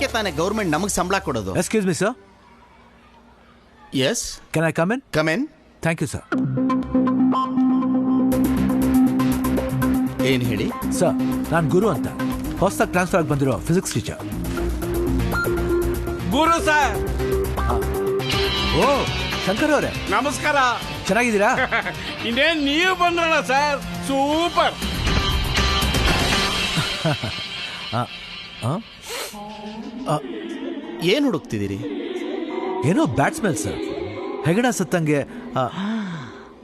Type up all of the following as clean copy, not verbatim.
ಅದಕ್ಕೆ ತಾನೇ ಗೌರ್ಮೆಂಟ್ ನಮಗೆ ಸಂಬಳ ಕೊಡೋದು. Excuse me sir. Yes, can I come in? Come in. Thank you sir. ಏನು ಹೇಳಿ? ಸರ್, ನಾನು ಗುರು ಅಂತ, ಹೊಸದಾಗಿ ಟ್ರಾನ್ಸ್ಫರ್ ಆಗಿ ಬಂದಿರೋ ಫಿಸಿಕ್ಸ್ ಟೀಚರ್. ಗುರು ಸರ್. ಓ ಶಂಕರ್ ಅವರೇ, ನಮಸ್ಕಾರ. ಚೆನ್ನಾಗಿದ್ದೀರಾ? ಇನ್ನೇನ್ ನೀವು ಬಂದ್ರಲ್ಲ ಸರ್, ಸೂಪರ್. ಏನು ಹುಡುಕ್ತಿದ್ದೀರಿ? ಏನೋ ಬ್ಯಾಟ್ ಸ್ಮೆಲ್ ಸರ್. ಹೆಗಣ ಸತ್ತಂಗೆ.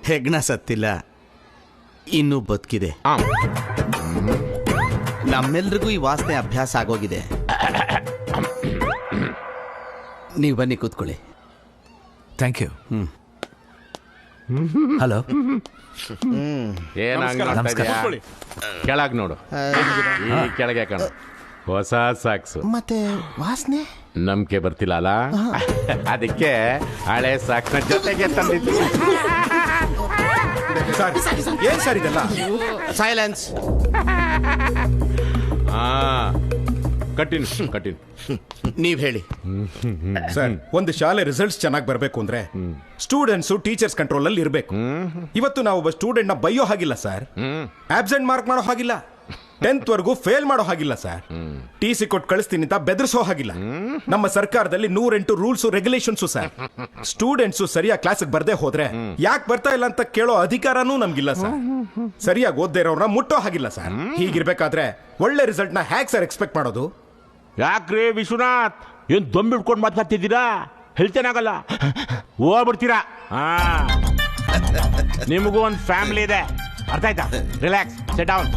ಹೆಗ್ಣ ಸತ್ತಿಲ್ಲ, ಇನ್ನೂ ಬದುಕಿದೆ. ನಮ್ಮೆಲ್ರಿಗೂ ಈ ವಾಸನೆ ಅಭ್ಯಾಸ ಆಗೋಗಿದೆ. ನೀವು ಬನ್ನಿ ಕೂತ್ಕೊಳ್ಳಿ. Thank you. ಹಲೋ. ನಮಸ್ಕಾರ. ಕೆಳಗ್ ನೋಡು, ಕೆಳಗೆ ಕಣ. ಹೊಸ ಸಾಕ್ಸು. ಮತ್ತೆ ವಾಸನೆ ನಂಬಿಕೆ ಬರ್ತಿಲ್ಲ ಅಲ್ಲ, ಅದಕ್ಕೆ ಹಳೆ ಸಾಕ್ಸ್ನ ಜೊತೆಗೆ ತಂದಿದ್ವಿ. ಏನ್ ಸರ್ ಇದೆಲ್ಲ? ಸೈಲೆನ್ಸ್. ಕಟ್ಟಿನ್ ನೀವ್ ಹೇಳಿ ಸರ್. ಒಂದು ಶಾಲೆ ರಿಸಲ್ಟ್ಸ್ ಚೆನ್ನಾಗಿ ಬರಬೇಕು ಅಂದ್ರೆ ಸ್ಟೂಡೆಂಟ್ಸ್ ಟೀಚರ್ಸ್ ಕಂಟ್ರೋಲ್ ಅಲ್ಲಿ ಇರಬೇಕು. ಇವತ್ತು ನಾವು ಒಬ್ಬ ಸ್ಟೂಡೆಂಟ್ ನ ಬೈಯೋ ಹಾಗಿಲ್ಲ ಸರ್, ಆಬ್ಸೆಂಟ್ ಮಾರ್ಕ್ ಮಾಡೋ ಹಾಗಿಲ್ಲ, 10th ವರೆಗೂ ಫೇಲ್ ಮಾಡೋ ಹಾಗಿಲ್ಲ ಸರ್, TC ಕೊಟ್ಟು ಕಳಿಸ್ತೀನಿ ಅಂತ ಬೆದರಿಸೋ ಹಾಗಿಲ್ಲ. ನಮ್ಮ ಸರ್ಕಾರದಲ್ಲಿ 108 ರೂಲ್ಸ್ ರೆಗ್ಯುಲೇಷನ್ಸ್ ಸರ್. ಸ್ಟೂಡೆಂಟ್ಸ್ ಸರಿಯಾಗಿ ಕ್ಲಾಸ್ಗೆ ಬರ್ದೇ ಹೋದ್ರೆ ಯಾಕೆ ಬರ್ತಾ ಇಲ್ಲ ಅಂತ ಕೇಳೋ ಅಧಿಕಾರನೂ ನಮ್ಗಿಲ್ಲ ಸರ್. ಸರಿಯಾಗಿ ಓದ್ದೇ ಇರೋರ್ನ ಮುಟ್ಟೋ ಹಾಗಿಲ್ಲ ಸರ್. ಹೀಗಿರ್ಬೇಕಾದ್ರೆ ಒಳ್ಳೆ ರಿಸಲ್ಟ್ ನ ಹ್ಯಾಕ್ ಸರ್ ಎಕ್ಸ್ಪೆಕ್ಟ್ ಮಾಡೋದು? ಯಾಕ್ರಿ ವಿಶ್ವನಾಥ್, ಏನ್ ದೊಂಬಿಡ್ಕೊಂಡು ಮಾತಾಡ್ತಿದ್ದೀರಾ? ಹೇಳ್ತೇನಾಗಲ್ಲ, ಹೋಗ್ಬಿಡ್ತೀರಾ. ನಿಮಗೂ ಒಂದು ಫ್ಯಾಮಿಲಿ ಇದೆ, ಅರ್ಥ ಆಯ್ತಾ? Relax, set down,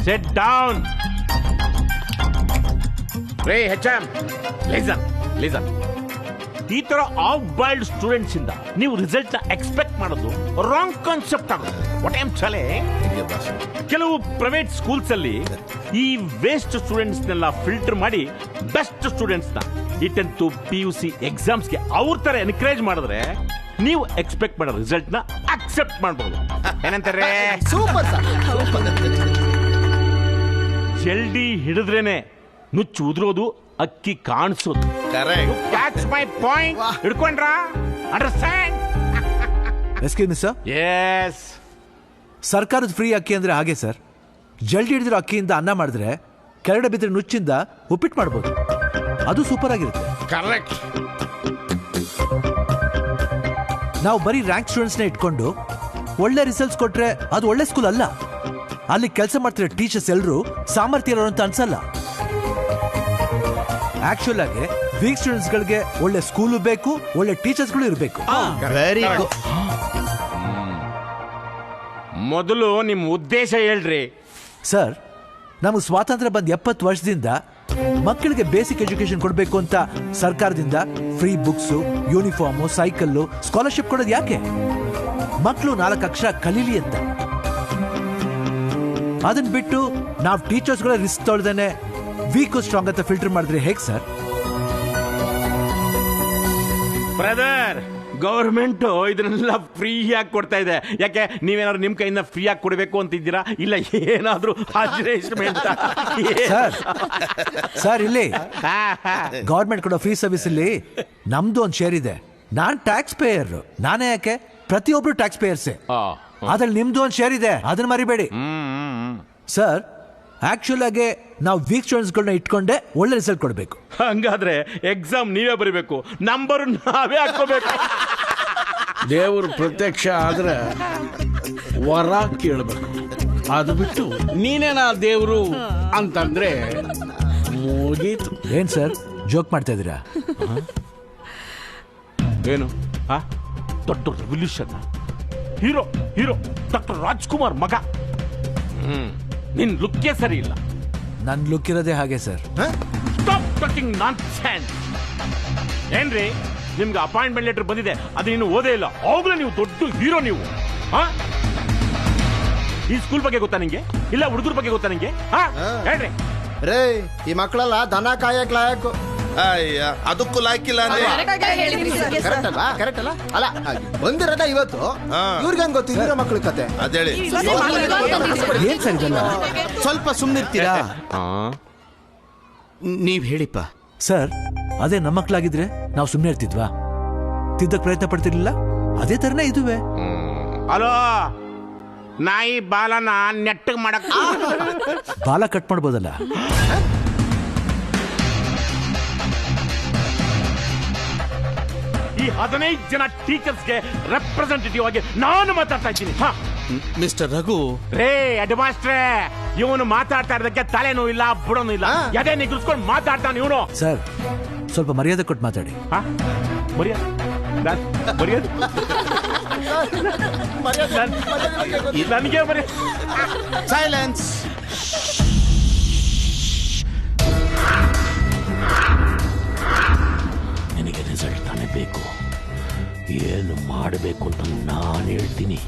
set down. ರೇ HM, ಲಿಸನ್. ಈ ತರ ಆಫ್ ಬಾಯ್ಲ್ಡ್ ಸ್ಟೂಡೆಂಟ್ಸ್ ಇಂದ ನೀವು ರಿಸಲ್ಟ್ ನ ಎಕ್ಸ್ಪೆಕ್ಟ್ ಮಾಡೋದು ರಾಂಗ್ ಕಾನ್ಸೆಪ್ಟ್ ಆಗೋದು. ವಾಟ್ ಐಮ್ ಚಾಲೆ, ಕೆಲವು ಪ್ರೈವೇಟ್ ಸ್ಕೂಲ್ಸ್ ಅಲ್ಲಿ ಈ ವೇಸ್ಟ್ ಸ್ಟೂಡೆಂಟ್ಸ್ ನೆಲ್ಲ ಫಿಲ್ಟರ್ ಮಾಡಿ ಬೆಸ್ಟ್ ಸ್ಟೂಡೆಂಟ್ಸ್ ನ ಈ 10th PUC ಎಕ್ಸಾಮ್ಸ್ ಗೆ ಅವ್ರ ತರ ಎನ್ಕರೇಜ್ ಮಾಡಿದ್ರೆ ನೀವು ಎಕ್ಸ್ಪೆಕ್ಟ್ ಮಾಡೋ ರಿಸಲ್ಟ್ ನ ಅಕ್ಸೆಪ್ಟ್ ಮಾಡಬಹುದು. ಏನಂತಾರೆ? Super sir. ಜಲ್ದಿ ಹಿಡಿದ್ರೇನೆ ನುಚ್ಚು ಉದುರೋದು, ಅಕ್ಕಿ ಕಾಣಿಸೋದು. Catch my point. ಹಿಡ್ಕೊಂಡ್ರಾ? Understand? Excuse me sir. Yes. ಸರ್ಕಾರದ ಫ್ರೀ ಅಕ್ಕಿ ಅಂದ್ರೆ ಹಾಗೆ ಸರ್. ಜಲ್ದಿ ಹಿಡಿದಿರೋ ಅಕ್ಕಿಯಿಂದ ಅನ್ನ ಮಾಡಿದ್ರೆ ಕೆಳಗಡೆ ಬಿದ್ದರೆ ನುಚ್ಚಿಂದ ಉಪ್ಪಿಟ್ಟು ಮಾಡ್ಬೋದು. ಅದು ಸೂಪರ್ ಆಗಿರುತ್ತೆ. ಕರೆಕ್ಟ್. ನಾವು ಬರೀ ರ್ಯಾಂಕ್ ಸ್ಟೂಡೆಂಟ್ಸ್ನ ಇಟ್ಕೊಂಡು ಒಳ್ಳೆ ರಿಸಲ್ಟ್ಸ್ ಕೊಟ್ರೆ ಅದು ಒಳ್ಳೆ ಸ್ಕೂಲ್ ಅಲ್ಲ. ಅಲ್ಲಿ ಕೆಲಸ ಮಾಡ್ತಿರೋ ಟೀಚರ್ಸ್ ಎಲ್ಲರೂ ಸಾಮರ್ಥ್ಯ ಇರೋರು ಅಂತ ಅನ್ಸಲ್ಲ. ಆಕ್ಚುಲ್ ಆಗಿ ವೀಕ್ ಸ್ಟೂಡೆಂಟ್ಸ್ ಗಳಿಗೆ ಒಳ್ಳೆ ಸ್ಕೂಲು ಬೇಕು, ಒಳ್ಳೆ ಟೀಚರ್ಸ್ಗಳು ಇರಬೇಕು. Very good. ಮೊದಲು ನಿಮ್ಮ ಉದ್ದೇಶ ಹೇಳ್ರಿ ಸರ್, ನಮಗೆ ಸ್ವಾತಂತ್ರ್ಯ ಬಂದ 70 ವರ್ಷದಿಂದ ಮಕ್ಕಳಿಗೆ ಬೇಸಿಕ್ ಎಜುಕೇಶನ್ ಕೊಡಬೇಕು ಅಂತ ಸರ್ಕಾರದಿಂದ free books, uniform, cycle, scholarship ಕೊಡೋದು ಯಾಕೆ? ಮಕ್ಕಳು 4 ಅಕ್ಷರ ಕಲೀಲಿ ಅಂತ. ಅದನ್ನ ಬಿಟ್ಟು ನಾವು ಟೀಚರ್ಸ್ಗಳ ರಿಸ್ಕ್ ತೊಳ್ದೇನೆ ವೀಕ್ ಸ್ಟ್ರಾಂಗ್ ಅಂತ ಫಿಲ್ಟರ್ ಮಾಡಿದ್ರೆ ಹೇಗೆ ಸರ್? ಬ್ರದರ್, ಗೌರ್ಮೆಂಟ್ ಇದನ್ನೆಲ್ಲ ಫ್ರೀ ಆಗಿ ಕೊಡ್ತಾ ಇದೆ. ಯಾಕೆ ನೀವೇನಾದ್ರು ನಿಮ್ ಕೈಯಿಂದ ಫ್ರೀ ಆಗಿ ಕೊಡಬೇಕು ಅಂತಿದ್ದೀರಾ? ಇಲ್ಲ ಏನಾದ್ರೂ ಅಡ್ಜಸ್ಟ್ಮೆಂಟ್? ಸರ್, ಇಲ್ಲಿ ಗೌರ್ಮೆಂಟ್ ಕೊಡೋ ಫ್ರೀ ಸರ್ವಿಸ್ ಇಲ್ಲಿ ನಮ್ದು ಒಂದು ಶೇರ್ ಇದೆ. ನಾನ್ ಟ್ಯಾಕ್ಸ್ ಪೇಯರ್. ನಾನೇ ಯಾಕೆ, ಪ್ರತಿಯೊಬ್ರು ಟ್ಯಾಕ್ಸ್ ಪೇಯರ್ಸೇ. ಅದ್ರಲ್ಲಿ ನಿಮ್ದು ಒಂದು ಶೇರ್ ಇದೆ, ಅದನ್ನ ಮರಿಬೇಡಿ. ಸರ್, ಆಕ್ಚುಲ್ ಆಗಿ ನಾವು ವೀಕ್ ಸ್ಟೂಡೆಂಟ್ಸ್ಗಳನ್ನ ಇಟ್ಕೊಂಡೆ ಒಳ್ಳೆ ರಿಸಲ್ಟ್ ಕೊಡಬೇಕು. ಹಂಗಾದ್ರೆ ಎಕ್ಸಾಮ್ ನೀವೇ ಬರೀಬೇಕು, ನಂಬರ್ ನಾವೇ ಹಾಕೋಬೇಕು. ದೇವರು ಪ್ರತ್ಯಕ್ಷ ಆದ್ರೆ ವರ ಕೇಳಬೇಕು. ಅದು ಬಿಟ್ಟು ನೀನೇನಾ ದೇವರು ಅಂತಂದ್ರೆ ಮುಗೀತು. ಏನ್ ಸರ್ ಜೋಕ್ ಮಾಡ್ತಾ ಇದ್ದೀರಾ? ಏನು ದೊಡ್ಡ ರೆವಲ್ಯೂಷನ್. ಹೀರೋ ಡಾಕ್ಟರ್ ರಾಜ್ಕುಮಾರ್ ಮಗ. ನಿನ್ ಲುಕ್ಕೇ ಸರಿ ಇಲ್ಲ. ನನ್ ಲುಕ್ ಇರೋದೇ ಹಾಗೆ ಸರ್. Stop talking nonsense. ಏನ್ರಿ, ನಿಮ್ಗೆ ಅಪಾಯಿಂಟ್ಮೆಂಟ್ ಲೆಟರ್ ಬಂದಿದೆ, ಅದು ಇನ್ನು ಓದೇ ಇಲ್ಲ, ಆವಾಗಲೇ ನೀವು ದೊಡ್ಡ ಹೀರೋ. ನೀವು ಈ ಸ್ಕೂಲ್ ಬಗ್ಗೆ ಗೊತ್ತಾ ನಿಂಗೆ? ಇಲ್ಲ ಹುಡುಗರ ಬಗ್ಗೆ ಗೊತ್ತಾ ನಿಂಗೆ? ಹೇಳ್ರಿ. ರೇ, ಈ ಮಕ್ಕಳೆಲ್ಲ ದನ ಕಾಯಕ್ ಲಾಯಕು. ಅಯ್ಯ, ಅದಕ್ಕೂ ಲಾಯ್ಕಿಲ್ಲ ಅಂದ್ರೆ ಕರೆಕ್ಟ್ ಅಲ್ಲ? ಅಲ್ಲ, ಬಂದಿರೋದ ಇವತ್ತು. ಇವ್ರಿಗೆ ಹಂಗ ಗೊತ್ತು ಇರೋ ಮಕ್ಕಳ ಕತೆ. ಅದೇಳಿ ಏನ್ ಸರ್ ಇದೆಲ್ಲ? ಸ್ವಲ್ಪ ಸುಮ್ಮನಿರ್ತೀರಾ? ಆ ನೀವ್ ಹೇಳಿಪ್ಪ. ಸರ್ ಅದೇ ನಮ್ಮ ಮಕ್ಕಳಾಗಿದ್ರೆ ನಾವು ಸುಮ್ಮನೆ ಇರ್ತಿದ್ವಾ? ತಿದ್ದಕ್ ಪ್ರಯತ್ನ ಪಡ್ತಿರ್ಲಿಲ್ಲ. ಅದೇ ತರನೇ ಇದುವೆ. ಹಲೋ, ನಾಯಿ ಬಾಲನ ನೆಟ್ಟಗ್ ಮಾಡಕ್ ಬಾಲ ಕಟ್ ಮಾಡ್ಬೋದಲ್ಲ. ಈ 15 ಜನ ಟೀಚರ್ಸ್ಗೆ ರೆಪ್ರೆಸೆಂಟೇಟಿವ್ ಆಗಿ ನಾನು ಮಾತಾಡ್ತಾ ಇದ್ದೀನಿ. ಮಿಸ್ಟರ್ ರಘು, ರೇ ಹೆಡ್ ಮಾಸ್ಟ್ರೇ, ಇವನು ಮಾತಾಡ್ತಾ ಇರೋದಕ್ಕೆ ತಲೆನೂ ಇಲ್ಲ ಬುಡನೂ ಇಲ್ಲ. ಎದೆ ನಿಗ್ರಿಸ್ಕೊಂಡು ಮಾತಾಡ್ತಾನೆ ಇವನು. ಸರ್ ಸ್ವಲ್ಪ ಮರ್ಯಾದೆ ಕೊಟ್ಟು ಮಾತಾಡಿ. ನನಗೆ ಬರೀ ಸೈಲೆನ್ಸ್. ನಿನಗೆ ರಿಸಲ್ಟ್ ತಾನೇ ಬೇಕು. ಏನು ಮಾಡಬೇಕು ಅಂತ ನಾನು ಹೇಳ್ತೀನಿ.